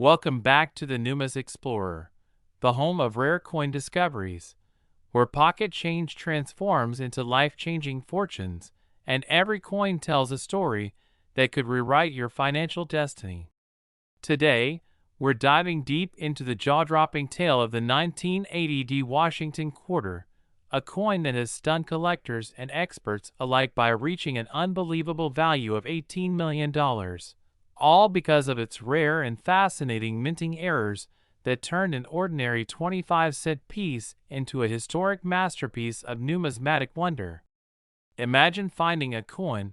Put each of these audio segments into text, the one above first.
Welcome back to the Numas Explorer, the home of rare coin discoveries, where pocket change transforms into life-changing fortunes, and every coin tells a story that could rewrite your financial destiny. Today, we're diving deep into the jaw-dropping tale of the 1980 Washington quarter, a coin that has stunned collectors and experts alike by reaching an unbelievable value of $18 million. All because of its rare and fascinating minting errors that turned an ordinary 25-cent piece into a historic masterpiece of numismatic wonder. Imagine finding a coin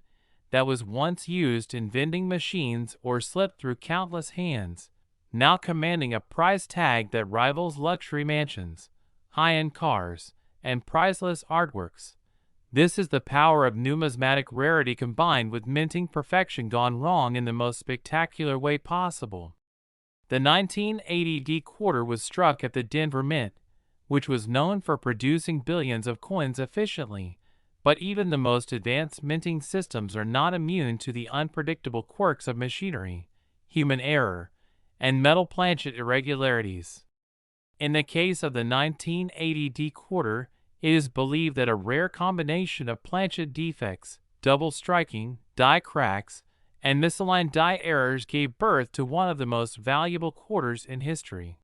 that was once used in vending machines or slipped through countless hands, now commanding a price tag that rivals luxury mansions, high-end cars, and priceless artworks. This is the power of numismatic rarity combined with minting perfection gone wrong in the most spectacular way possible. The 1980 quarter was struck at the Denver Mint, which was known for producing billions of coins efficiently, but even the most advanced minting systems are not immune to the unpredictable quirks of machinery, human error, and metal planchet irregularities. In the case of the 1980 quarter, it is believed that a rare combination of planchet defects, double striking, die cracks, and misaligned die errors gave birth to one of the most valuable quarters in history.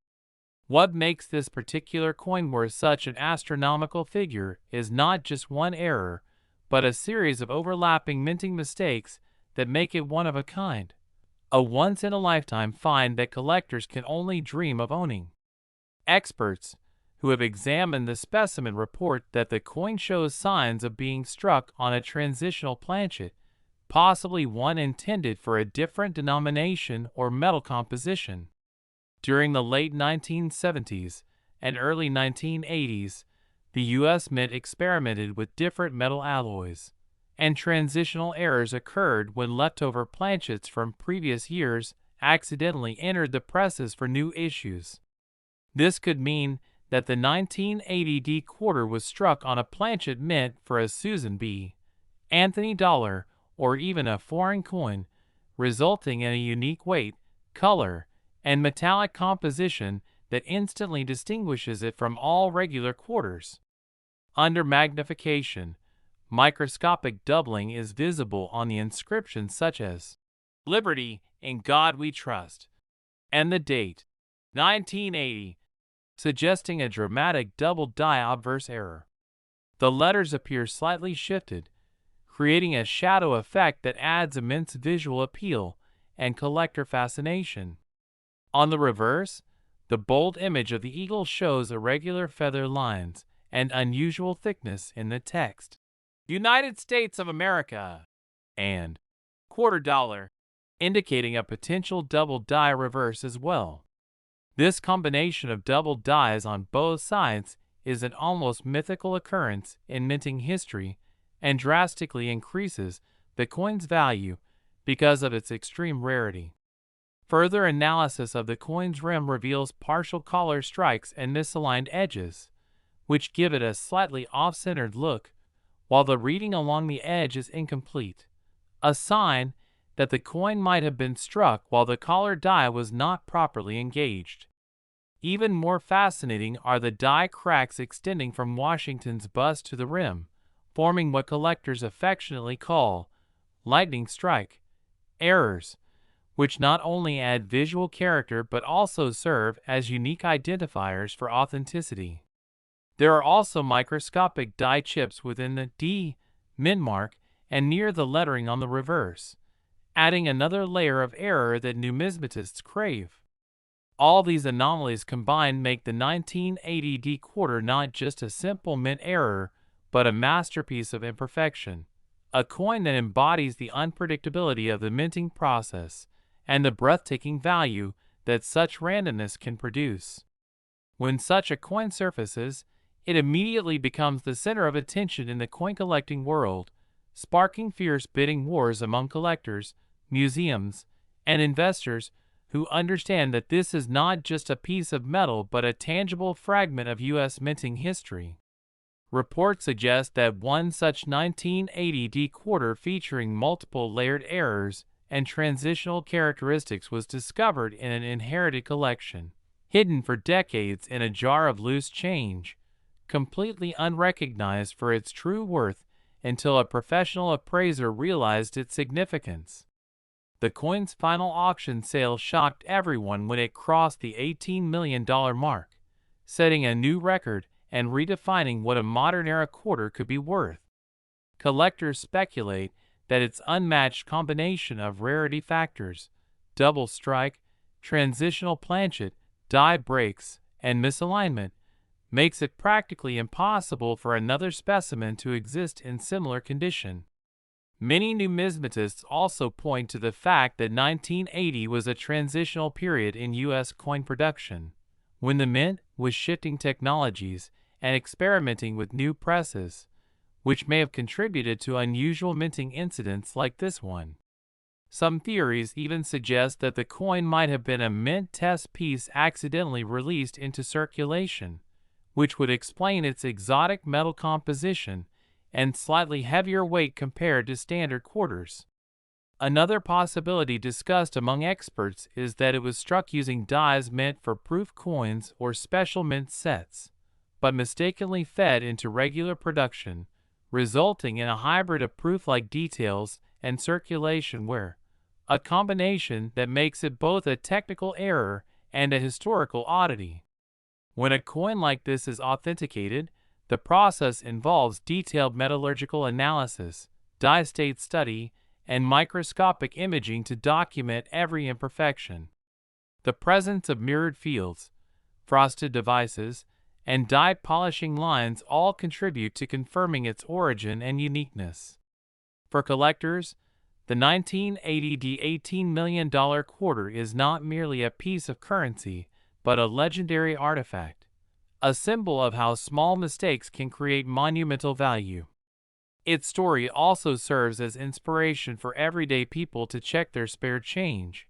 What makes this particular coin worth such an astronomical figure is not just one error, but a series of overlapping minting mistakes that make it one of a kind, a once-in-a-lifetime find that collectors can only dream of owning. Experts who have examined the specimen report that the coin shows signs of being struck on a transitional planchet, possibly one intended for a different denomination or metal composition. During the late 1970s and early 1980s, the U.S. Mint experimented with different metal alloys, and transitional errors occurred when leftover planchets from previous years accidentally entered the presses for new issues. This could mean that the 1980 quarter was struck on a planchet meant for a Susan B. Anthony dollar or even a foreign coin, resulting in a unique weight, color, and metallic composition that instantly distinguishes it from all regular quarters. Under magnification, microscopic doubling is visible on the inscriptions such as "Liberty, in God We Trust," and the date, 1980, suggesting a dramatic double die obverse error. The letters appear slightly shifted, creating a shadow effect that adds immense visual appeal and collector fascination. On the reverse, the bold image of the eagle shows irregular feather lines and unusual thickness in the text. United States of America and quarter dollar, indicating a potential double die reverse as well. This combination of double dies on both sides is an almost mythical occurrence in minting history and drastically increases the coin's value because of its extreme rarity. Further analysis of the coin's rim reveals partial collar strikes and misaligned edges, which give it a slightly off-centered look, while the reading along the edge is incomplete, a sign that the coin might have been struck while the collar die was not properly engaged. Even more fascinating are the die cracks extending from Washington's bust to the rim, forming what collectors affectionately call lightning strike errors, which not only add visual character but also serve as unique identifiers for authenticity. There are also microscopic die chips within the D mint mark and near the lettering on the reverse, adding another layer of error that numismatists crave. All these anomalies combined make the 1980 quarter not just a simple mint error, but a masterpiece of imperfection, a coin that embodies the unpredictability of the minting process and the breathtaking value that such randomness can produce. When such a coin surfaces, it immediately becomes the center of attention in the coin collecting world, sparking fierce bidding wars among collectors, museums, and investors who understand that this is not just a piece of metal but a tangible fragment of U.S. minting history. Reports suggest that one such 1980 quarter featuring multiple layered errors and transitional characteristics was discovered in an inherited collection, hidden for decades in a jar of loose change, completely unrecognized for its true worth until a professional appraiser realized its significance. The coin's final auction sale shocked everyone when it crossed the $18 million mark, setting a new record and redefining what a modern-era quarter could be worth. Collectors speculate that its unmatched combination of rarity factors, double strike, transitional planchet, die breaks, and misalignment makes it practically impossible for another specimen to exist in similar condition. Many numismatists also point to the fact that 1980 was a transitional period in U.S. coin production, when the mint was shifting technologies and experimenting with new presses, which may have contributed to unusual minting incidents like this one. Some theories even suggest that the coin might have been a mint test piece accidentally released into circulation, which would explain its exotic metal composition and slightly heavier weight compared to standard quarters. Another possibility discussed among experts is that it was struck using dies meant for proof coins or special mint sets, but mistakenly fed into regular production, resulting in a hybrid of proof-like details and circulation wear, a combination that makes it both a technical error and a historical oddity. When a coin like this is authenticated, the process involves detailed metallurgical analysis, die state study, and microscopic imaging to document every imperfection. The presence of mirrored fields, frosted devices, and die polishing lines all contribute to confirming its origin and uniqueness. For collectors, the 1980 $18 million quarter is not merely a piece of currency, but a legendary artifact, a symbol of how small mistakes can create monumental value. Its story also serves as inspiration for everyday people to check their spare change,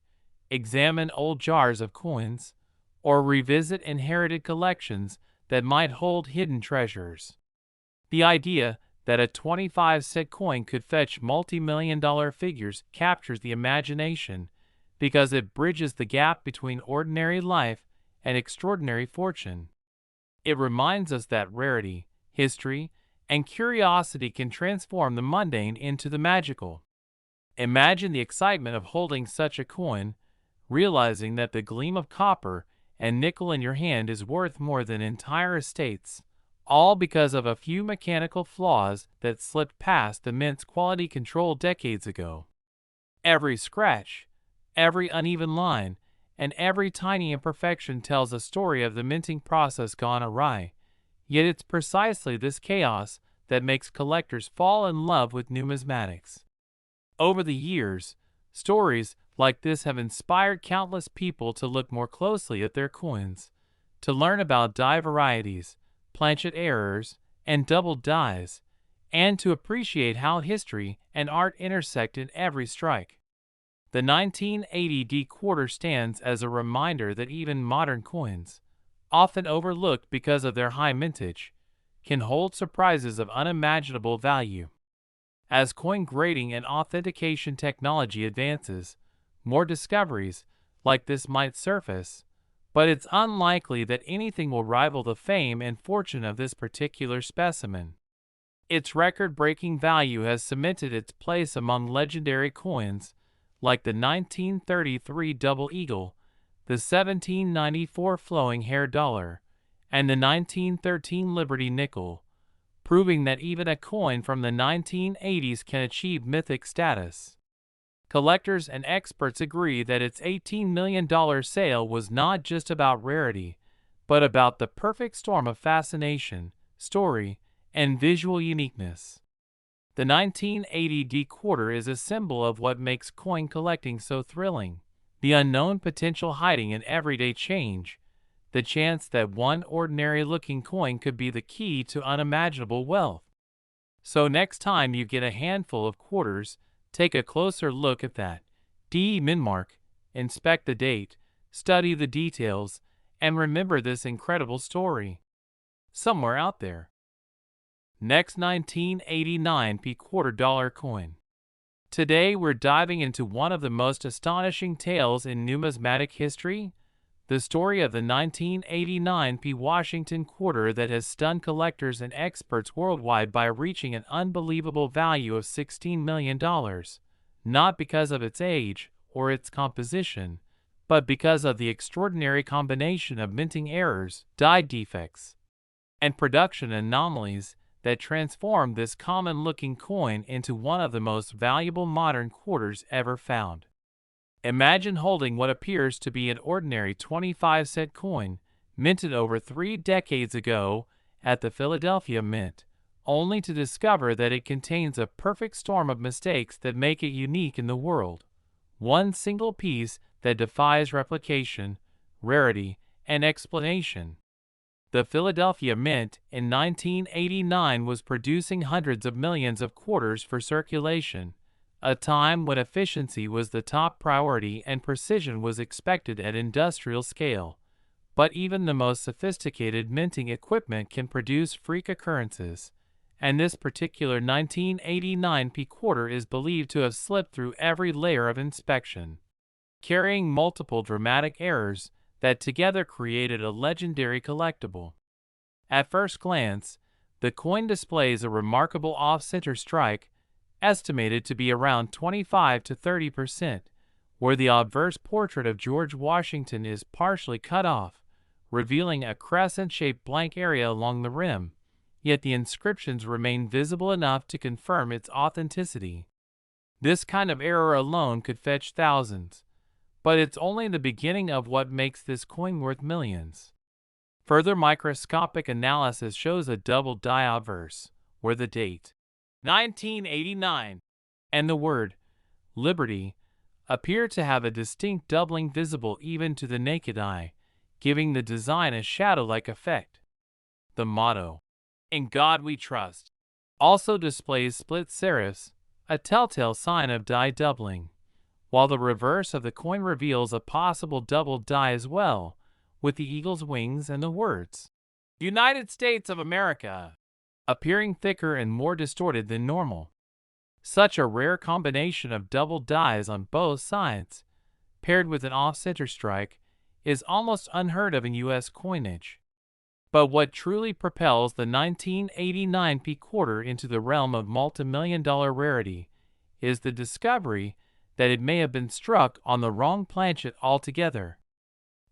examine old jars of coins, or revisit inherited collections that might hold hidden treasures. The idea that a 25-cent coin could fetch multi-million-dollar figures captures the imagination because it bridges the gap between ordinary life and extraordinary fortune. It reminds us that rarity, history, and curiosity can transform the mundane into the magical. Imagine the excitement of holding such a coin, realizing that the gleam of copper and nickel in your hand is worth more than entire estates, all because of a few mechanical flaws that slipped past the mint's quality control decades ago. Every scratch, every uneven line, and every tiny imperfection tells a story of the minting process gone awry, yet it's precisely this chaos that makes collectors fall in love with numismatics. Over the years, stories like this have inspired countless people to look more closely at their coins, to learn about die varieties, planchet errors, and doubled dies, and to appreciate how history and art intersect in every strike. The 1980 D quarter stands as a reminder that even modern coins, often overlooked because of their high mintage, can hold surprises of unimaginable value. As coin grading and authentication technology advances, more discoveries like this might surface, but it's unlikely that anything will rival the fame and fortune of this particular specimen. Its record-breaking value has cemented its place among legendary coins like the 1933 Double Eagle, the 1794 Flowing Hair Dollar, and the 1913 Liberty Nickel, proving that even a coin from the 1980s can achieve mythic status. Collectors and experts agree that its $18 million sale was not just about rarity, but about the perfect storm of fascination, story, and visual uniqueness. The 1980 D quarter is a symbol of what makes coin collecting so thrilling: the unknown potential hiding in everyday change, the chance that one ordinary-looking coin could be the key to unimaginable wealth. So next time you get a handful of quarters, take a closer look at that DE min mark, inspect the date, study the details, and remember this incredible story. Somewhere out there. Next, 1989 P quarter dollar coin. Today we're diving into one of the most astonishing tales in numismatic history, the story of the 1989 Washington quarter that has stunned collectors and experts worldwide by reaching an unbelievable value of $16 million, not because of its age or its composition, but because of the extraordinary combination of minting errors, die defects, and production anomalies that transformed this common-looking coin into one of the most valuable modern quarters ever found. Imagine holding what appears to be an ordinary 25-cent coin, minted over 3 decades ago at the Philadelphia Mint, only to discover that it contains a perfect storm of mistakes that make it unique in the world. One single piece that defies replication, rarity, and explanation. The Philadelphia Mint in 1989 was producing hundreds of millions of quarters for circulation, a time when efficiency was the top priority and precision was expected at industrial scale. But even the most sophisticated minting equipment can produce freak occurrences, and this particular 1989 quarter is believed to have slipped through every layer of inspection, carrying multiple dramatic errors that together created a legendary collectible. At first glance, the coin displays a remarkable off-center strike, estimated to be around 25 to 30%, where the obverse portrait of George Washington is partially cut off, revealing a crescent-shaped blank area along the rim, yet the inscriptions remain visible enough to confirm its authenticity. This kind of error alone could fetch thousands, but it's only the beginning of what makes this coin worth millions. Further microscopic analysis shows a double die obverse, where the date, 1989, and the word, Liberty, appear to have a distinct doubling visible even to the naked eye, giving the design a shadow-like effect. The motto, "In God We Trust," also displays split serifs, a telltale sign of die doubling, while the reverse of the coin reveals a possible double die as well, with the eagle's wings and the words, "United States of America," appearing thicker and more distorted than normal. Such a rare combination of double dies on both sides, paired with an off-center strike, is almost unheard of in U.S. coinage. But what truly propels the 1989 quarter into the realm of multi-million-dollar rarity is the discovery that it may have been struck on the wrong planchet altogether.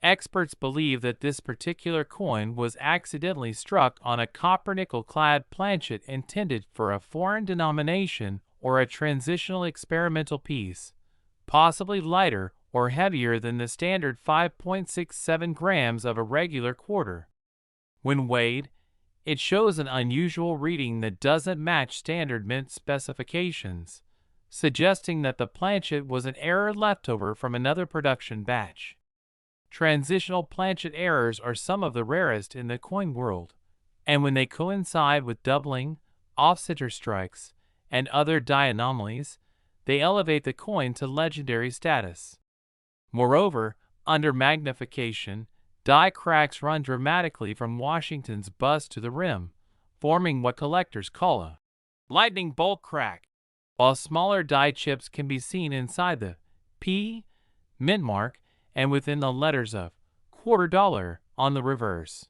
Experts believe that this particular coin was accidentally struck on a copper-nickel-clad planchet intended for a foreign denomination or a transitional experimental piece, possibly lighter or heavier than the standard 5.67 grams of a regular quarter. When weighed, it shows an unusual reading that doesn't match standard mint specifications, suggesting that the planchet was an error left over from another production batch. Transitional planchet errors are some of the rarest in the coin world, and when they coincide with doubling, off-center strikes, and other die anomalies, they elevate the coin to legendary status. Moreover, under magnification, die cracks run dramatically from Washington's bust to the rim, forming what collectors call a lightning bolt crack, while smaller die chips can be seen inside the P mint mark and within the letters of $quarter on the reverse.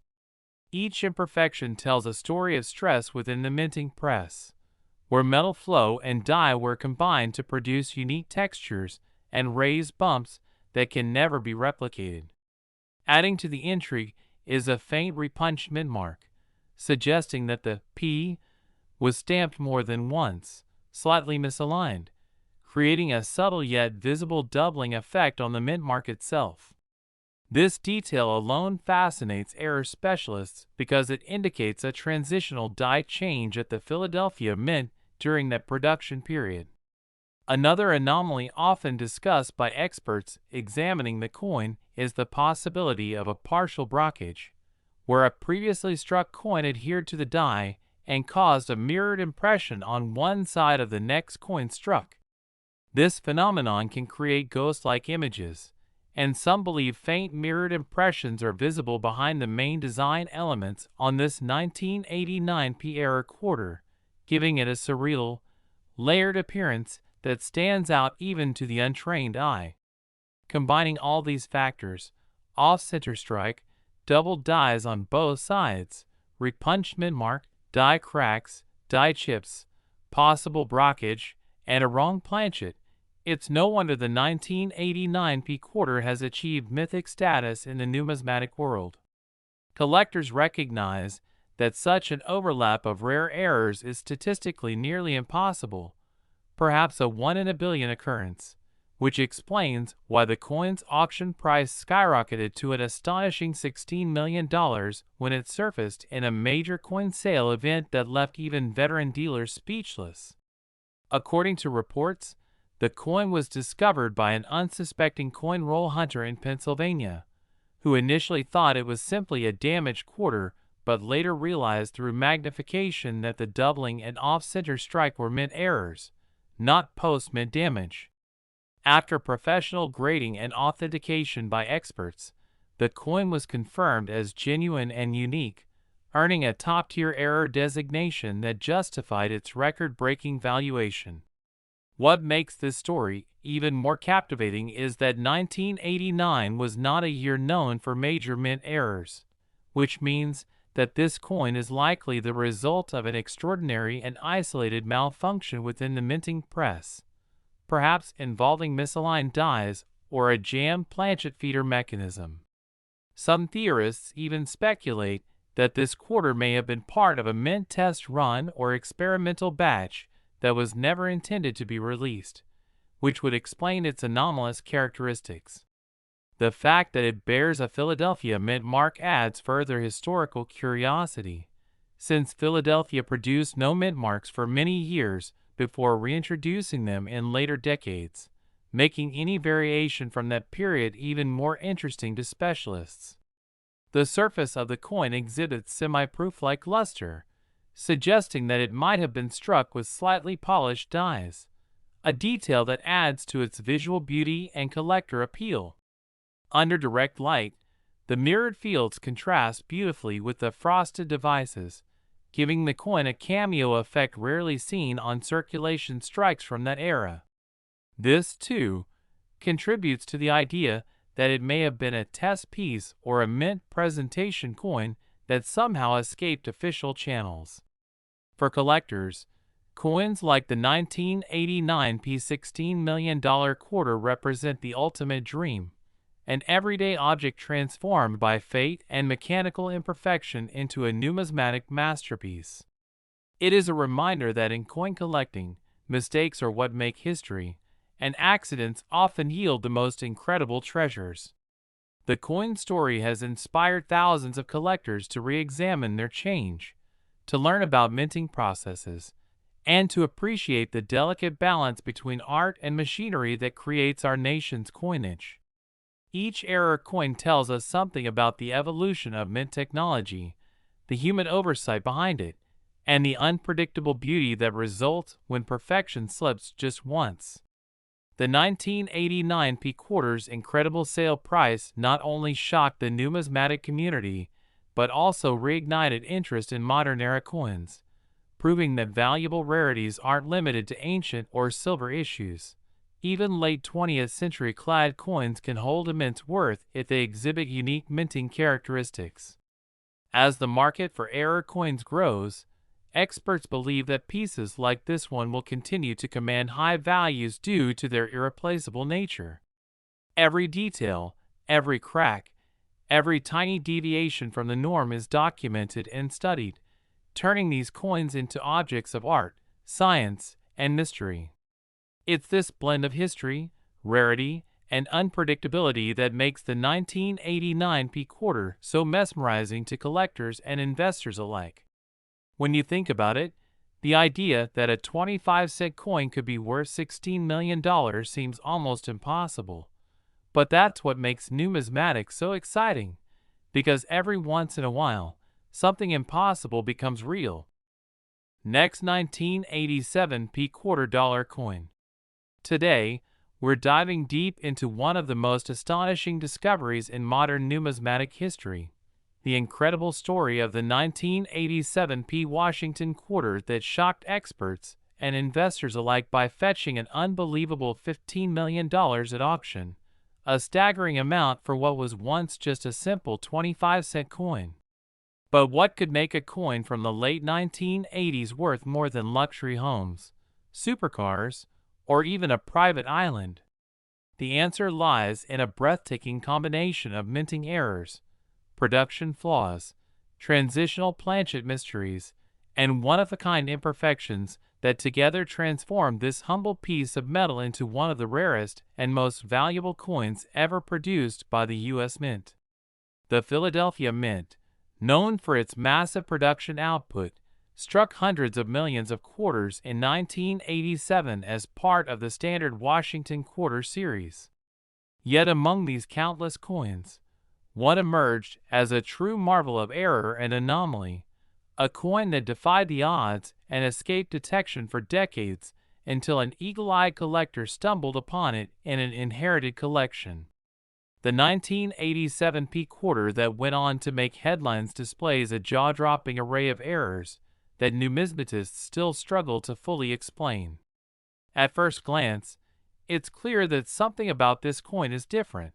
Each imperfection tells a story of stress within the minting press, where metal flow and die were combined to produce unique textures and raised bumps that can never be replicated. Adding to the intrigue is a faint repunched mint mark, suggesting that the P was stamped more than once, slightly misaligned, creating a subtle yet visible doubling effect on the mint mark itself. This detail alone fascinates error specialists because it indicates a transitional die change at the Philadelphia Mint during that production period. Another anomaly often discussed by experts examining the coin is the possibility of a partial blockage, where a previously struck coin adhered to the die and caused a mirrored impression on one side of the next coin struck. This phenomenon can create ghost-like images, and some believe faint mirrored impressions are visible behind the main design elements on this 1989 error quarter, giving it a surreal, layered appearance that stands out even to the untrained eye. Combining all these factors, off-center strike, double dies on both sides, repunched mid-mark, die cracks, die chips, possible brockage, and a wrong planchet, it's no wonder the 1989 P quarter has achieved mythic status in the numismatic world. Collectors recognize that such an overlap of rare errors is statistically nearly impossible, perhaps a 1 in a billion occurrence, which explains why the coin's auction price skyrocketed to an astonishing $16 million when it surfaced in a major coin sale event that left even veteran dealers speechless. According to reports, the coin was discovered by an unsuspecting coin roll hunter in Pennsylvania, who initially thought it was simply a damaged quarter but later realized through magnification that the doubling and off-center strike were mint errors, not post-mint damage. After professional grading and authentication by experts, the coin was confirmed as genuine and unique, earning a top-tier error designation that justified its record-breaking valuation. What makes this story even more captivating is that 1989 was not a year known for major mint errors, which means that this coin is likely the result of an extraordinary and isolated malfunction within the minting press, perhaps involving misaligned dies or a jammed planchet feeder mechanism. Some theorists even speculate that this quarter may have been part of a mint test run or experimental batch that was never intended to be released, which would explain its anomalous characteristics. The fact that it bears a Philadelphia mint mark adds further historical curiosity, since Philadelphia produced no mint marks for many years before reintroducing them in later decades, making any variation from that period even more interesting to specialists. The surface of the coin exhibits semi-proof-like luster, suggesting that it might have been struck with slightly polished dies, a detail that adds to its visual beauty and collector appeal. Under direct light, the mirrored fields contrast beautifully with the frosted devices, giving the coin a cameo effect rarely seen on circulation strikes from that era. This, too, contributes to the idea that it may have been a test piece or a mint presentation coin that somehow escaped official channels. For collectors, coins like the 1989 $16 million quarter represent the ultimate dream, an everyday object transformed by fate and mechanical imperfection into a numismatic masterpiece. It is a reminder that in coin collecting, mistakes are what make history, and accidents often yield the most incredible treasures. The coin story has inspired thousands of collectors to re-examine their change, to learn about minting processes, and to appreciate the delicate balance between art and machinery that creates our nation's coinage. Each error coin tells us something about the evolution of mint technology, the human oversight behind it, and the unpredictable beauty that results when perfection slips just once. The 1989 P quarter's incredible sale price not only shocked the numismatic community, but also reignited interest in modern-era coins, proving that valuable rarities aren't limited to ancient or silver issues. Even late 20th century clad coins can hold immense worth if they exhibit unique minting characteristics. As the market for error coins grows, experts believe that pieces like this one will continue to command high values due to their irreplaceable nature. Every detail, every crack, every tiny deviation from the norm is documented and studied, turning these coins into objects of art, science, and mystery. It's this blend of history, rarity, and unpredictability that makes the 1989 P quarter so mesmerizing to collectors and investors alike. When you think about it, the idea that a 25-cent coin could be worth $16 million seems almost impossible. But that's what makes numismatics so exciting, because every once in a while, something impossible becomes real. Next, 1987 P quarter dollar coin. Today, we're diving deep into one of the most astonishing discoveries in modern numismatic history, the incredible story of the 1987 P Washington quarter that shocked experts and investors alike by fetching an unbelievable $15 million at auction, a staggering amount for what was once just a simple 25-cent coin. But what could make a coin from the late 1980s worth more than luxury homes, supercars, or even a private island? The answer lies in a breathtaking combination of minting errors, production flaws, transitional planchet mysteries, and one-of-a-kind imperfections that together transformed this humble piece of metal into one of the rarest and most valuable coins ever produced by the U.S. Mint. The Philadelphia Mint, known for its massive production output, struck hundreds of millions of quarters in 1987 as part of the standard Washington Quarter series. Yet among these countless coins, one emerged as a true marvel of error and anomaly, a coin that defied the odds and escaped detection for decades until an eagle-eyed collector stumbled upon it in an inherited collection. The 1987 P quarter that went on to make headlines displays a jaw-dropping array of errors that numismatists still struggle to fully explain. At first glance, it's clear that something about this coin is different.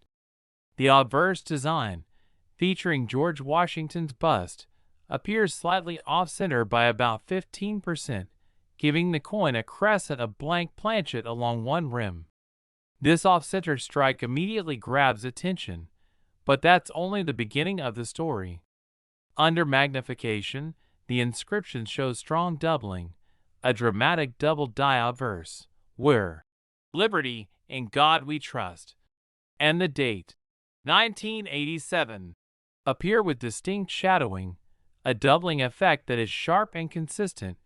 The obverse design, featuring George Washington's bust, appears slightly off-center by about 15%, giving the coin a crescent of blank planchet along one rim. This off-center strike immediately grabs attention, but that's only the beginning of the story. Under magnification, the inscription shows strong doubling, a dramatic double die obverse, where "Liberty, in God we trust," and the date, 1987, appear with distinct shadowing, a doubling effect that is sharp and consistent,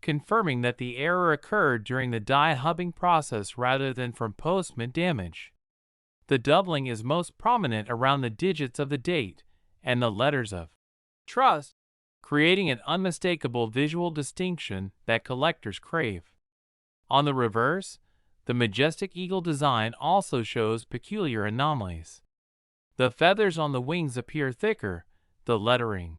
confirming that the error occurred during the die hubbing process rather than from post-mint damage. The doubling is most prominent around the digits of the date and the letters of trust, creating an unmistakable visual distinction that collectors crave. On the reverse, the majestic eagle design also shows peculiar anomalies. The feathers on the wings appear thicker, the lettering,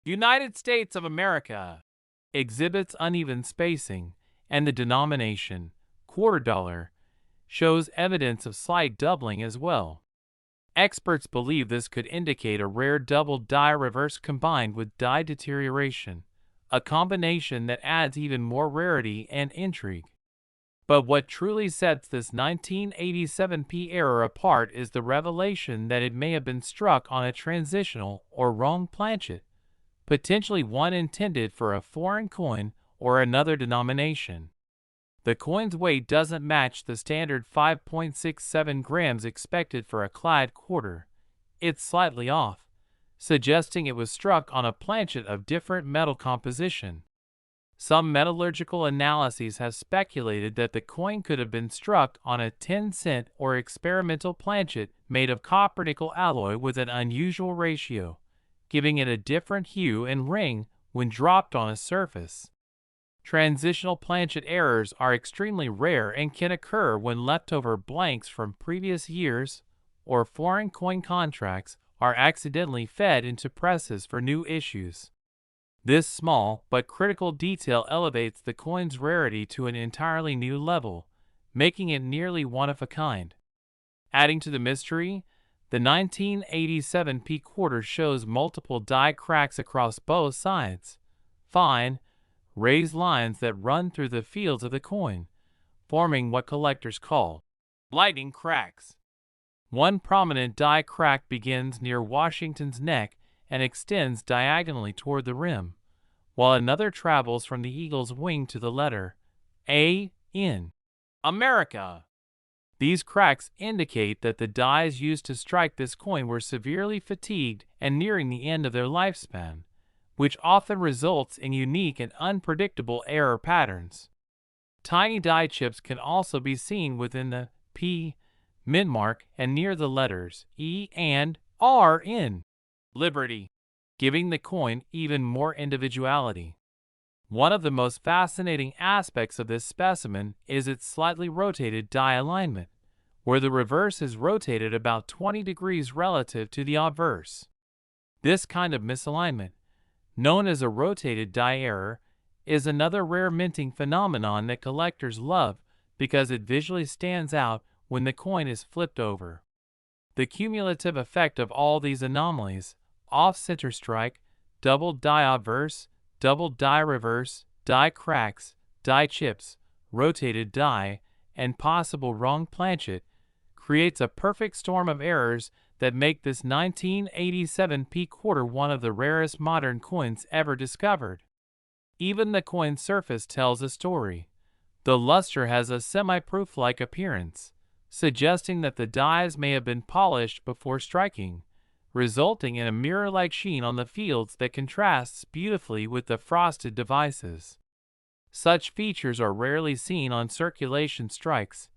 "United States of America," exhibits uneven spacing, and the denomination, $quarter, shows evidence of slight doubling as well. Experts believe this could indicate a rare double die reverse combined with die deterioration, a combination that adds even more rarity and intrigue. But what truly sets this 1987 P error apart is the revelation that it may have been struck on a transitional or wrong planchet, potentially one intended for a foreign coin or another denomination. The coin's weight doesn't match the standard 5.67 grams expected for a clad quarter. It's slightly off, suggesting it was struck on a planchet of different metal composition. Some metallurgical analyses have speculated that the coin could have been struck on a 10-cent or experimental planchet made of copper-nickel alloy with an unusual ratio, giving it a different hue and ring when dropped on a surface. Transitional planchet errors are extremely rare and can occur when leftover blanks from previous years or foreign coin contracts are accidentally fed into presses for new issues. This small but critical detail elevates the coin's rarity to an entirely new level, making it nearly one of a kind. Adding to the mystery, the 1987 P quarter shows multiple die cracks across both sides, fine, raised lines that run through the fields of the coin, forming what collectors call lightning cracks. One prominent die crack begins near Washington's neck and extends diagonally toward the rim, while another travels from the eagle's wing to the letter A in America. These cracks indicate that the dies used to strike this coin were severely fatigued and nearing the end of their lifespan, which often results in unique and unpredictable error patterns. Tiny die chips can also be seen within the P mint mark and near the letters E and R in Liberty, giving the coin even more individuality. One of the most fascinating aspects of this specimen is its slightly rotated die alignment, where the reverse is rotated about 20 degrees relative to the obverse. This kind of misalignment, known as a rotated die error, is another rare minting phenomenon that collectors love because it visually stands out when the coin is flipped over. The cumulative effect of all these anomalies, off-center strike, double die obverse, double die reverse, die cracks, die chips, rotated die, and possible wrong planchet, creates a perfect storm of errors that make this 1987 P quarter one of the rarest modern coins ever discovered. Even the coin's surface tells a story. The luster has a semi-proof-like appearance, suggesting that the dies may have been polished before striking, resulting in a mirror-like sheen on the fields that contrasts beautifully with the frosted devices. Such features are rarely seen on circulation strikes,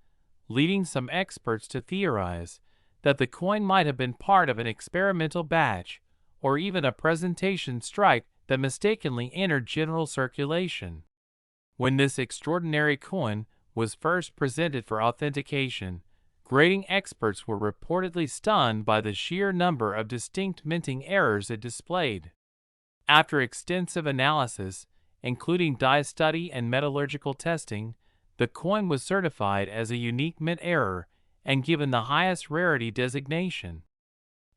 leading some experts to theorize that the coin might have been part of an experimental batch, or even a presentation strike that mistakenly entered general circulation. When this extraordinary coin was first presented for authentication, grading experts were reportedly stunned by the sheer number of distinct minting errors it displayed. After extensive analysis, including die study and metallurgical testing, the coin was certified as a unique mint error and given the highest rarity designation.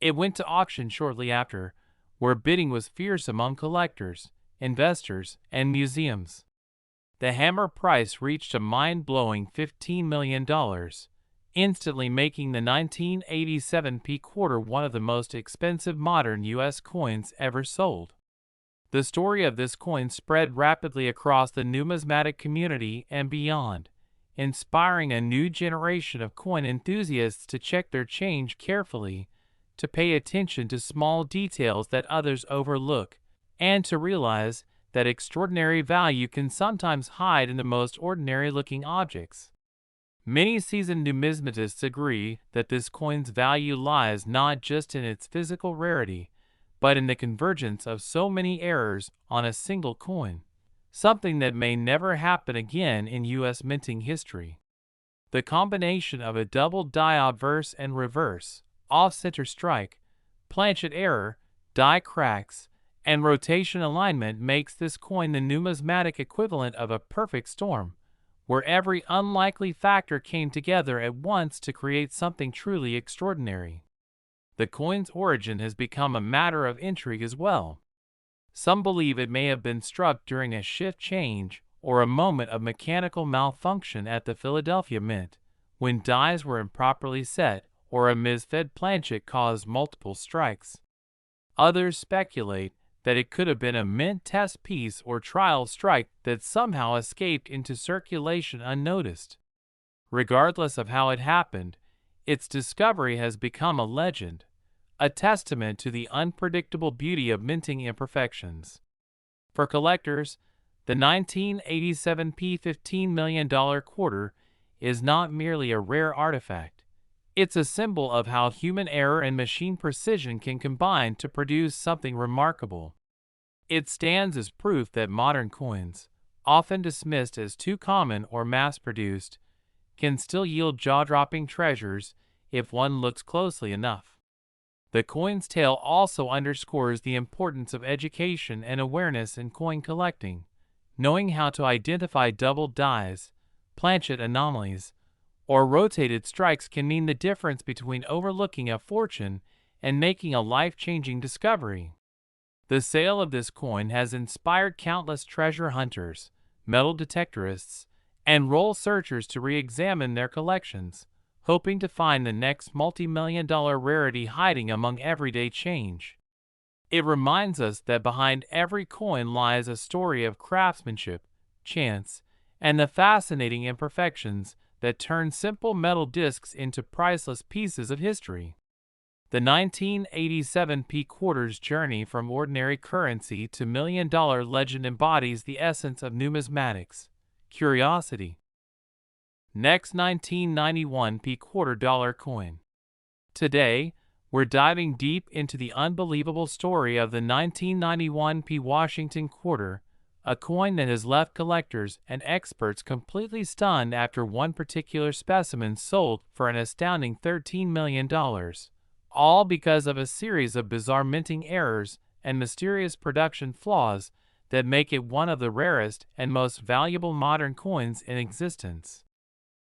It went to auction shortly after, where bidding was fierce among collectors, investors, and museums. The hammer price reached a mind-blowing $15 million, instantly making the 1987 P quarter one of the most expensive modern U.S. coins ever sold. The story of this coin spread rapidly across the numismatic community and beyond, inspiring a new generation of coin enthusiasts to check their change carefully, to pay attention to small details that others overlook, and to realize that extraordinary value can sometimes hide in the most ordinary-looking objects. Many seasoned numismatists agree that this coin's value lies not just in its physical rarity, but in the convergence of so many errors on a single coin, something that may never happen again in U.S. minting history. The combination of a double die obverse and reverse, off-center strike, planchet error, die cracks, and rotation alignment makes this coin the numismatic equivalent of a perfect storm, where every unlikely factor came together at once to create something truly extraordinary. The coin's origin has become a matter of intrigue as well. Some believe it may have been struck during a shift change or a moment of mechanical malfunction at the Philadelphia Mint, when dies were improperly set or a misfed planchet caused multiple strikes. Others speculate that it could have been a mint test piece or trial strike that somehow escaped into circulation unnoticed. Regardless of how it happened, its discovery has become a legend, a testament to the unpredictable beauty of minting imperfections. For collectors, the 1987 P $15 million quarter is not merely a rare artifact. It's a symbol of how human error and machine precision can combine to produce something remarkable. It stands as proof that modern coins, often dismissed as too common or mass-produced, can still yield jaw-dropping treasures if one looks closely enough. The coin's tale also underscores the importance of education and awareness in coin collecting. Knowing how to identify double dies, planchet anomalies, or rotated strikes can mean the difference between overlooking a fortune and making a life-changing discovery. The sale of this coin has inspired countless treasure hunters, metal detectorists, and roll searchers to re-examine their collections, hoping to find the next multi-million-dollar rarity hiding among everyday change. It reminds us that behind every coin lies a story of craftsmanship, chance, and the fascinating imperfections that turn simple metal discs into priceless pieces of history. The 1987 P quarter's journey from ordinary currency to million-dollar legend embodies the essence of numismatics: curiosity. Next, 1991 P quarter dollar coin. Today, we're diving deep into the unbelievable story of the 1991 P Washington quarter, a coin that has left collectors and experts completely stunned after one particular specimen sold for an astounding $13 million, all because of a series of bizarre minting errors and mysterious production flaws that make it one of the rarest and most valuable modern coins in existence.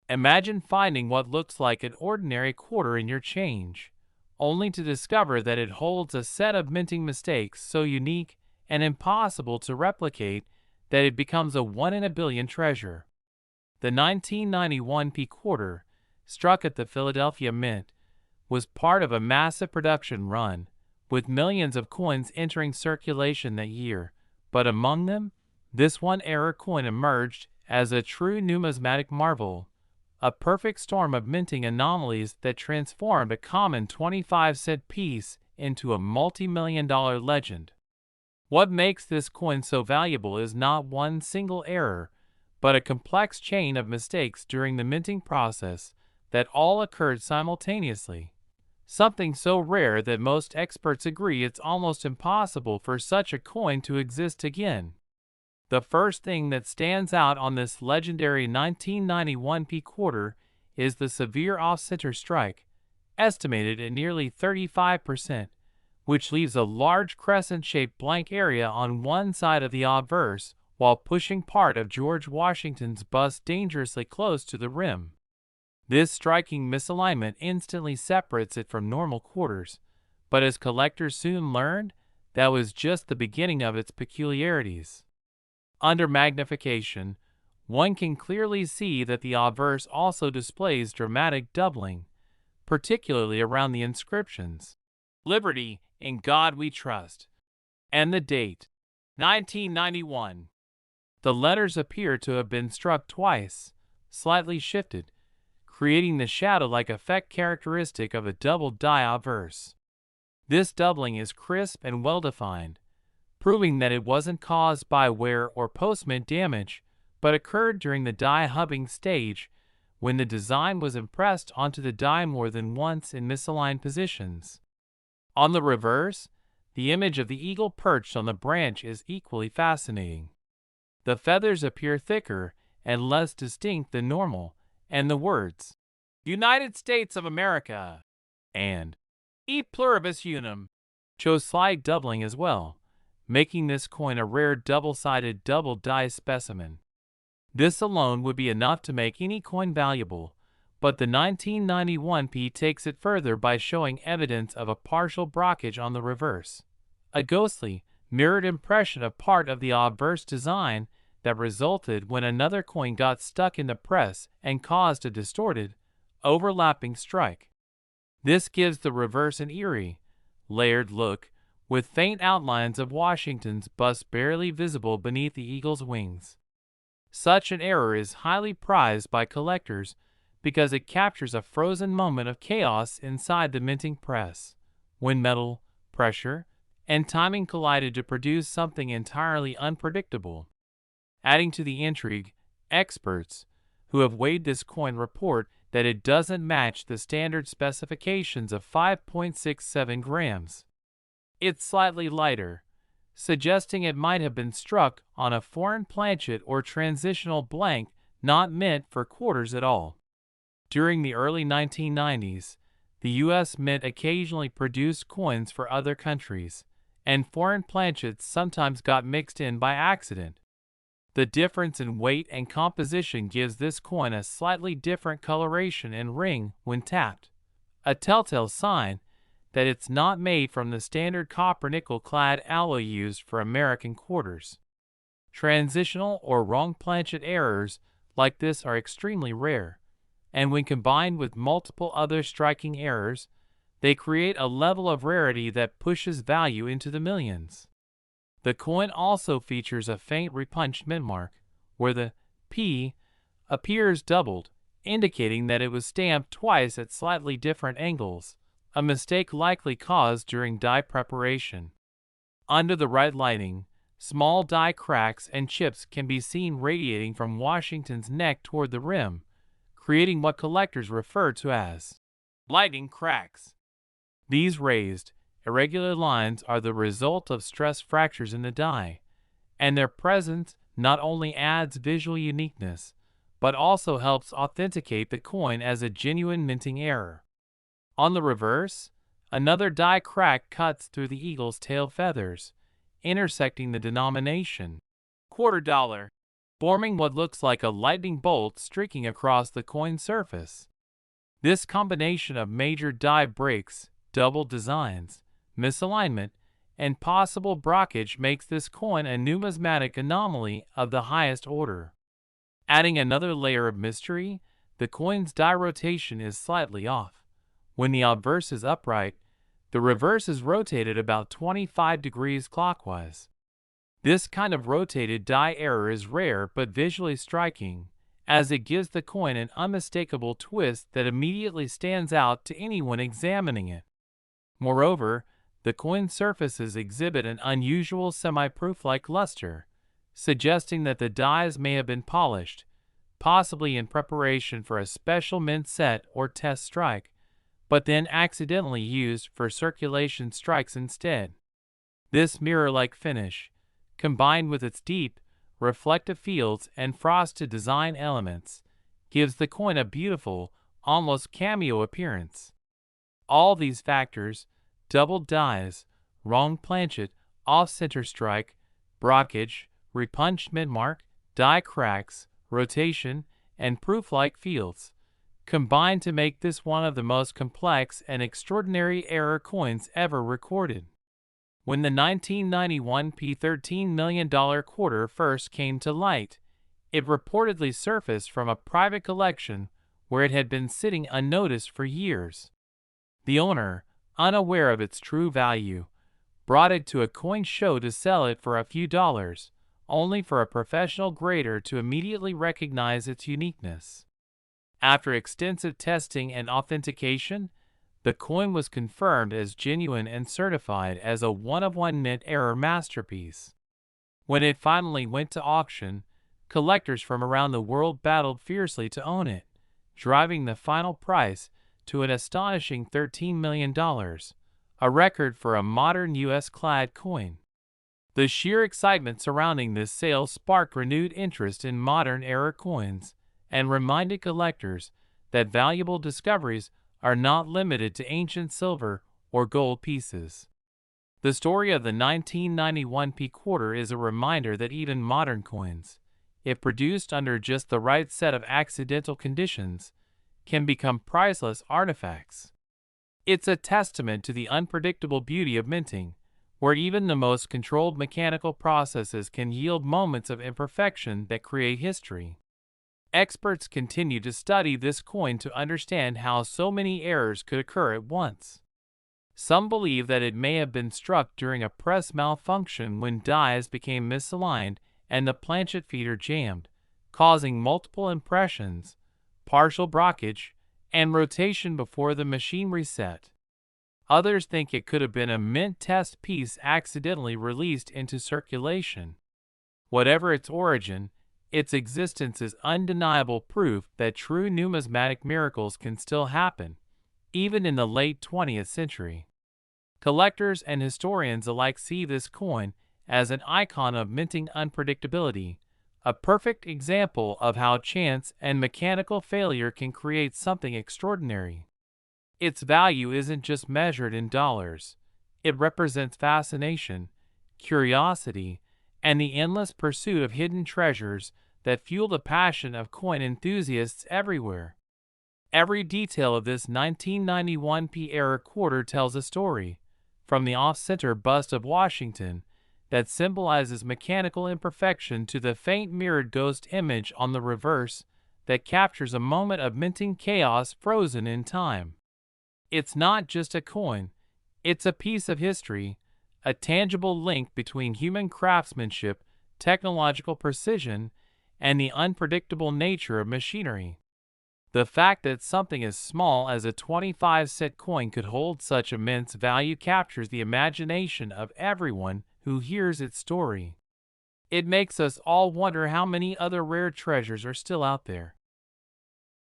Imagine finding what looks like an ordinary quarter in your change, only to discover that it holds a set of minting mistakes so unique and impossible to replicate that it becomes a one-in-a-billion treasure. The 1991 P quarter, struck at the Philadelphia Mint, was part of a massive production run, with millions of coins entering circulation that year, but among them, this one error coin emerged as a true numismatic marvel, a perfect storm of minting anomalies that transformed a common 25-cent piece into a multi-million-dollar legend. What makes this coin so valuable is not one single error, but a complex chain of mistakes during the minting process that all occurred simultaneously. Something so rare that most experts agree it's almost impossible for such a coin to exist again. The first thing that stands out on this legendary 1991 P quarter is the severe off-center strike, estimated at nearly 35%, which leaves a large crescent-shaped blank area on one side of the obverse while pushing part of George Washington's bust dangerously close to the rim. This striking misalignment instantly separates it from normal quarters, but as collectors soon learned, that was just the beginning of its peculiarities. Under magnification, one can clearly see that the obverse also displays dramatic doubling, particularly around the inscriptions, "Liberty, in God we trust," and the date, 1991. The letters appear to have been struck twice, slightly shifted, creating the shadow-like effect characteristic of a double die obverse. This doubling is crisp and well-defined, proving that it wasn't caused by wear or post-mint damage, but occurred during the die hubbing stage when the design was impressed onto the die more than once in misaligned positions. On the reverse, the image of the eagle perched on the branch is equally fascinating. The feathers appear thicker and less distinct than normal, and the words, "United States of America," and "E pluribus unum," show slight doubling as well, making this coin a rare double-sided double die specimen. This alone would be enough to make any coin valuable, but the 1991 P takes it further by showing evidence of a partial brockage on the reverse, a ghostly, mirrored impression of part of the obverse design that resulted when another coin got stuck in the press and caused a distorted, overlapping strike. This gives the reverse an eerie, layered look, with faint outlines of Washington's bust barely visible beneath the eagle's wings. Such an error is highly prized by collectors because it captures a frozen moment of chaos inside the minting press, when metal, pressure, and timing collided to produce something entirely unpredictable. Adding to the intrigue, experts who have weighed this coin report that it doesn't match the standard specifications of 5.67 grams. It's slightly lighter, suggesting it might have been struck on a foreign planchet or transitional blank not meant for quarters at all. During the early 1990s, the U.S. Mint occasionally produced coins for other countries, and foreign planchets sometimes got mixed in by accident. The difference in weight and composition gives this coin a slightly different coloration and ring when tapped, a telltale sign that it's not made from the standard copper-nickel-clad alloy used for American quarters. Transitional or wrong planchet errors like this are extremely rare, and when combined with multiple other striking errors, they create a level of rarity that pushes value into the millions. The coin also features a faint repunched mint mark, where the P appears doubled, indicating that it was stamped twice at slightly different angles, a mistake likely caused during die preparation. Under the right lighting, small die cracks and chips can be seen radiating from Washington's neck toward the rim, creating what collectors refer to as lightning cracks. These raised, irregular lines are the result of stress fractures in the die, and their presence not only adds visual uniqueness, but also helps authenticate the coin as a genuine minting error. On the reverse, another die crack cuts through the eagle's tail feathers, intersecting the denomination. Quarter dollar, forming what looks like a lightning bolt streaking across the coin's surface. This combination of major die breaks, double designs, misalignment, and possible blockage makes this coin a numismatic anomaly of the highest order. Adding another layer of mystery, the coin's die rotation is slightly off. When the obverse is upright, the reverse is rotated about 25 degrees clockwise. This kind of rotated die error is rare but visually striking, as it gives the coin an unmistakable twist that immediately stands out to anyone examining it. Moreover, the coin's surfaces exhibit an unusual semi-proof-like luster, suggesting that the dies may have been polished, possibly in preparation for a special mint set or test strike, but then accidentally used for circulation strikes instead. This mirror-like finish, combined with its deep, reflective fields and frosted design elements, gives the coin a beautiful, almost cameo appearance. All these factors, doubled dies, wrong planchet, off-center strike, blockage, repunched mint mark, die cracks, rotation, and proof-like fields, combine to make this one of the most complex and extraordinary error coins ever recorded. When the 1991 $13 million quarter first came to light, it reportedly surfaced from a private collection where it had been sitting unnoticed for years. The owner, unaware of its true value, brought it to a coin show to sell it for a few dollars, only for a professional grader to immediately recognize its uniqueness. After extensive testing and authentication, the coin was confirmed as genuine and certified as a one-of-one mint error masterpiece. When it finally went to auction, collectors from around the world battled fiercely to own it, driving the final price to an astonishing $13 million, a record for a modern U.S.-clad coin. The sheer excitement surrounding this sale sparked renewed interest in modern error coins and reminded collectors that valuable discoveries are not limited to ancient silver or gold pieces. The story of the 1991 quarter is a reminder that even modern coins, if produced under just the right set of accidental conditions, can become priceless artifacts. It's a testament to the unpredictable beauty of minting, where even the most controlled mechanical processes can yield moments of imperfection that create history. Experts continue to study this coin to understand how so many errors could occur at once. Some believe that it may have been struck during a press malfunction when dies became misaligned and the planchet feeder jammed, causing multiple impressions, partial blockage, and rotation before the machine reset. Others think it could have been a mint test piece accidentally released into circulation. Whatever its origin, its existence is undeniable proof that true numismatic miracles can still happen, even in the late 20th century. Collectors and historians alike see this coin as an icon of minting unpredictability, a perfect example of how chance and mechanical failure can create something extraordinary. Its value isn't just measured in dollars. It represents fascination, curiosity, and the endless pursuit of hidden treasures that fuel the passion of coin enthusiasts everywhere. Every detail of this 1991 era quarter tells a story, from the off-center bust of Washington that symbolizes mechanical imperfection to the faint mirrored ghost image on the reverse that captures a moment of minting chaos frozen in time. It's not just a coin, it's a piece of history, a tangible link between human craftsmanship, technological precision, and the unpredictable nature of machinery. The fact that something as small as a 25-cent coin could hold such immense value captures the imagination of everyone who hears its story. It makes us all wonder how many other rare treasures are still out there.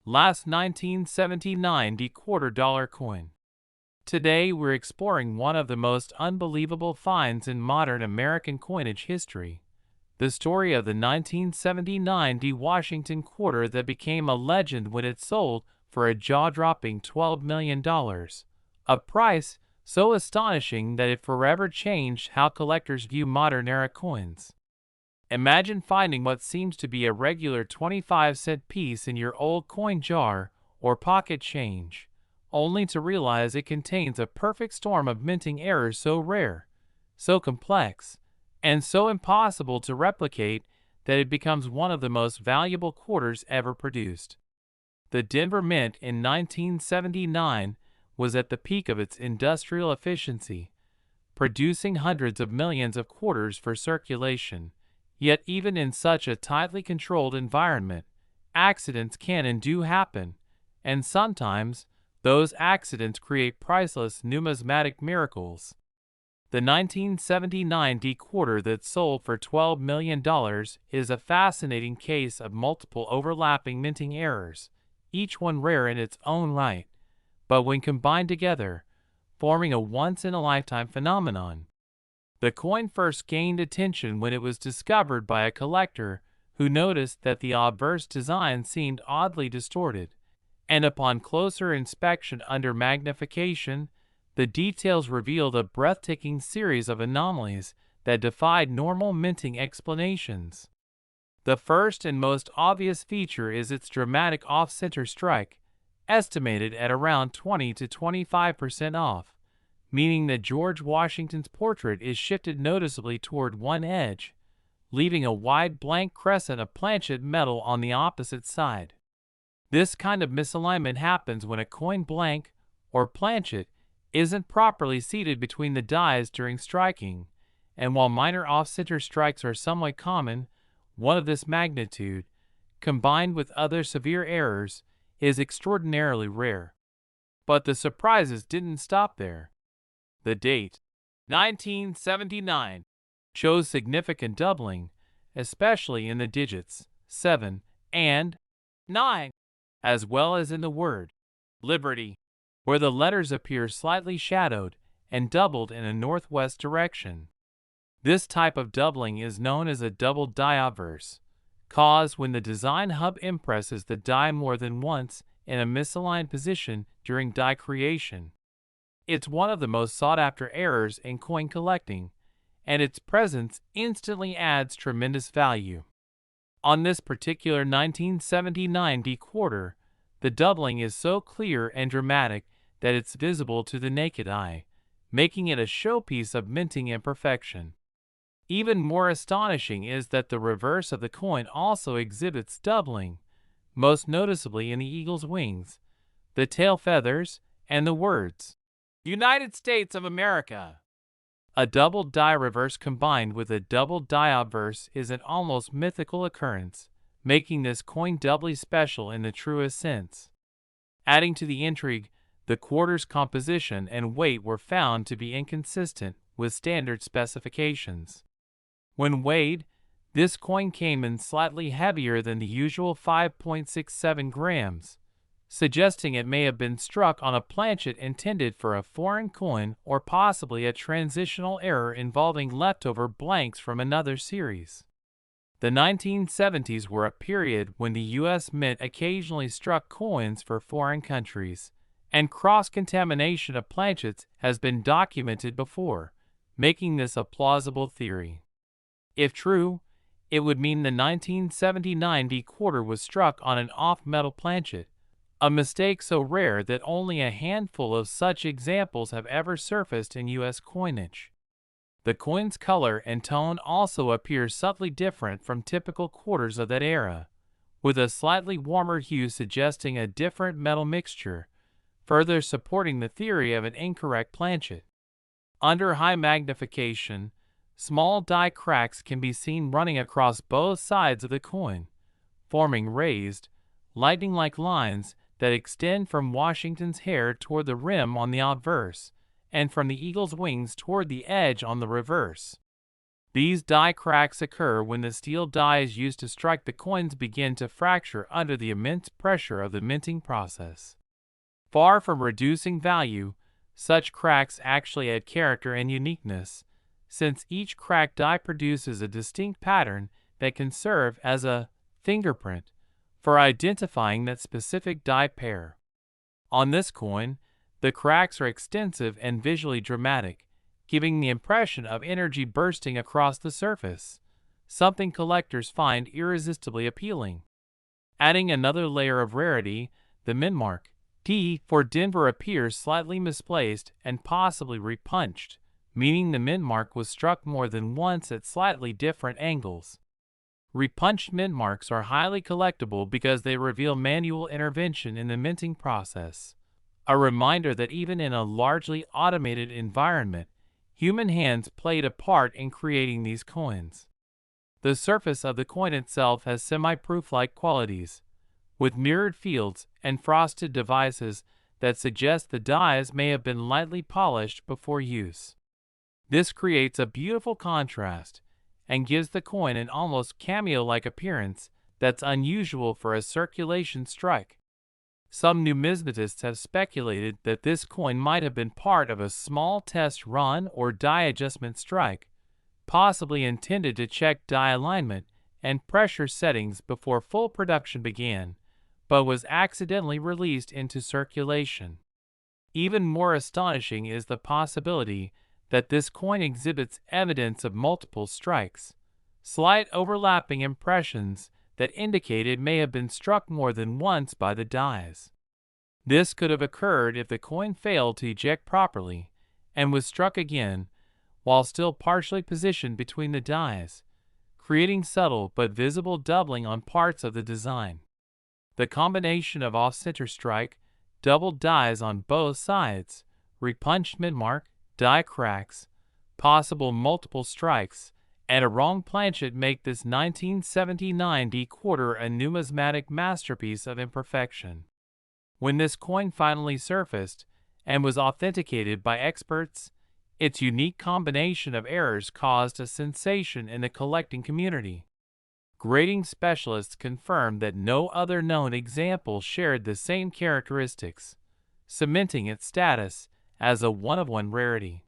Last 1979 $quarter coin. Today we're exploring one of the most unbelievable finds in modern American coinage history. The story of the 1979 Washington quarter that became a legend when it sold for a jaw-dropping $12 million, a price so astonishing that it forever changed how collectors view modern-era coins. Imagine finding what seems to be a regular 25-cent piece in your old coin jar or pocket change, only to realize it contains a perfect storm of minting errors so rare, so complex, and so impossible to replicate that it becomes one of the most valuable quarters ever produced. The Denver Mint in 1979 was at the peak of its industrial efficiency, producing hundreds of millions of quarters for circulation. Yet even in such a tightly controlled environment, accidents can and do happen, and sometimes those accidents create priceless numismatic miracles. The 1979 D quarter that sold for $12 million is a fascinating case of multiple overlapping minting errors, each one rare in its own right, but when combined together, forming a once-in-a-lifetime phenomenon. The coin first gained attention when it was discovered by a collector who noticed that the obverse design seemed oddly distorted, and upon closer inspection under magnification, the details revealed a breathtaking series of anomalies that defied normal minting explanations. The first and most obvious feature is its dramatic off-center strike, estimated at around 20 to 25% off, meaning that George Washington's portrait is shifted noticeably toward one edge, leaving a wide blank crescent of planchet metal on the opposite side. This kind of misalignment happens when a coin blank, or planchet, isn't properly seated between the dies during striking, and while minor off-center strikes are somewhat common, one of this magnitude, combined with other severe errors, is extraordinarily rare. But the surprises didn't stop there. The date, 1979, shows significant doubling, especially in the digits 7 and 9, as well as in the word Liberty, where the letters appear slightly shadowed and doubled in a northwest direction. This type of doubling is known as a double die obverse, caused when the design hub impresses the die more than once in a misaligned position during die creation. It's one of the most sought-after errors in coin collecting, and its presence instantly adds tremendous value. On this particular 1979 D quarter, the doubling is so clear and dramatic that it's visible to the naked eye, making it a showpiece of minting imperfection. Even more astonishing is that the reverse of the coin also exhibits doubling, most noticeably in the eagle's wings, the tail feathers, and the words, United States of America. A double die reverse combined with a double die obverse is an almost mythical occurrence, making this coin doubly special in the truest sense. Adding to the intrigue, the quarter's composition and weight were found to be inconsistent with standard specifications. When weighed, this coin came in slightly heavier than the usual 5.67 grams, suggesting it may have been struck on a planchet intended for a foreign coin or possibly a transitional error involving leftover blanks from another series. The 1970s were a period when the U.S. Mint occasionally struck coins for foreign countries, and cross-contamination of planchets has been documented before, making this a plausible theory. If true, it would mean the 1979 D quarter was struck on an off-metal planchet, a mistake so rare that only a handful of such examples have ever surfaced in U.S. coinage. The coin's color and tone also appear subtly different from typical quarters of that era, with a slightly warmer hue suggesting a different metal mixture, further supporting the theory of an incorrect planchet. Under high magnification, small die cracks can be seen running across both sides of the coin, forming raised, lightning-like lines that extend from Washington's hair toward the rim on the obverse, and from the eagle's wings toward the edge on the reverse. These die cracks occur when the steel dies used to strike the coins begin to fracture under the immense pressure of the minting process. Far from reducing value, such cracks actually add character and uniqueness, since each cracked die produces a distinct pattern that can serve as a fingerprint for identifying that specific die pair. On this coin, The cracks are extensive and visually dramatic, giving the impression of energy bursting across the surface, something collectors find irresistibly appealing. Adding another layer of rarity, the min mark D for Denver appears slightly misplaced and possibly repunched, meaning the min mark was struck more than once at slightly different angles. Repunched mint marks are highly collectible because they reveal manual intervention in the minting process, a reminder that even in a largely automated environment, human hands played a part in creating these coins. The surface of the coin itself has semi-proof-like qualities, with mirrored fields and frosted devices that suggest the dies may have been lightly polished before use. This creates a beautiful contrast and gives the coin an almost cameo-like appearance that's unusual for a circulation strike. Some numismatists have speculated that this coin might have been part of a small test run or die adjustment strike, possibly intended to check die alignment and pressure settings before full production began, but was accidentally released into circulation. Even more astonishing is the possibility that this coin exhibits evidence of multiple strikes, slight overlapping impressions that indicate it may have been struck more than once by the dies. This could have occurred if the coin failed to eject properly and was struck again while still partially positioned between the dies, creating subtle but visible doubling on parts of the design. The combination of off-center strike, doubled dies on both sides, repunched midmark, die cracks, possible multiple strikes, and a wrong planchet make this 1979 D quarter a numismatic masterpiece of imperfection. When this coin finally surfaced and was authenticated by experts, its unique combination of errors caused a sensation in the collecting community. Grading specialists confirmed that no other known example shared the same characteristics, cementing its status as a one-of-one rarity.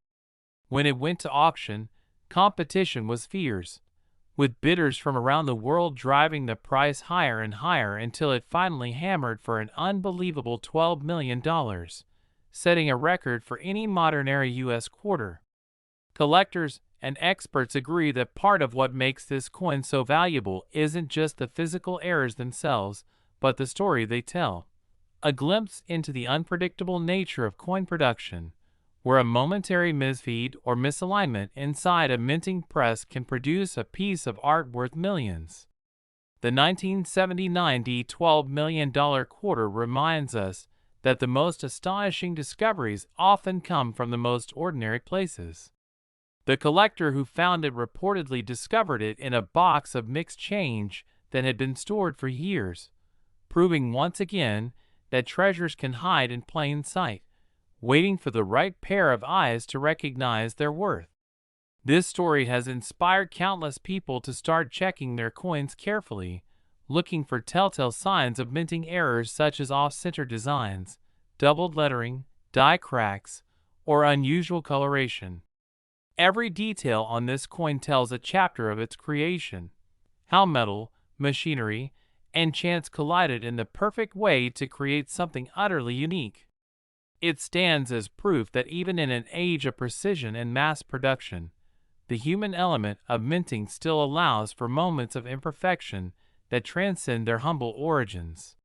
When it went to auction, competition was fierce, with bidders from around the world driving the price higher and higher until it finally hammered for an unbelievable $12 million, setting a record for any modern-era U.S. quarter. Collectors and experts agree that part of what makes this coin so valuable isn't just the physical errors themselves, but the story they tell. A glimpse into the unpredictable nature of coin production, where a momentary misfeed or misalignment inside a minting press can produce a piece of art worth millions. The 1979 $12 million quarter reminds us that the most astonishing discoveries often come from the most ordinary places. The collector who found it reportedly discovered it in a box of mixed change that had been stored for years, proving once again that treasures can hide in plain sight, waiting for the right pair of eyes to recognize their worth. This story has inspired countless people to start checking their coins carefully, looking for telltale signs of minting errors such as off-center designs, doubled lettering, die cracks, or unusual coloration. Every detail on this coin tells a chapter of its creation, how metal, machinery, and chance collided in the perfect way to create something utterly unique. It stands as proof that even in an age of precision and mass production, the human element of minting still allows for moments of imperfection that transcend their humble origins.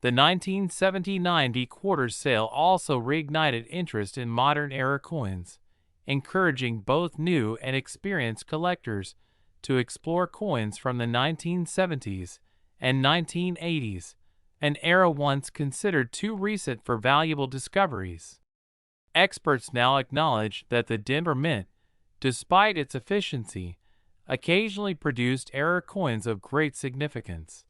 The 1979 D quarter sale also reignited interest in modern-era coins, encouraging both new and experienced collectors to explore coins from the 1970s and 1980s, an era once considered too recent for valuable discoveries. Experts now acknowledge that the Denver Mint, despite its efficiency, occasionally produced error coins of great significance.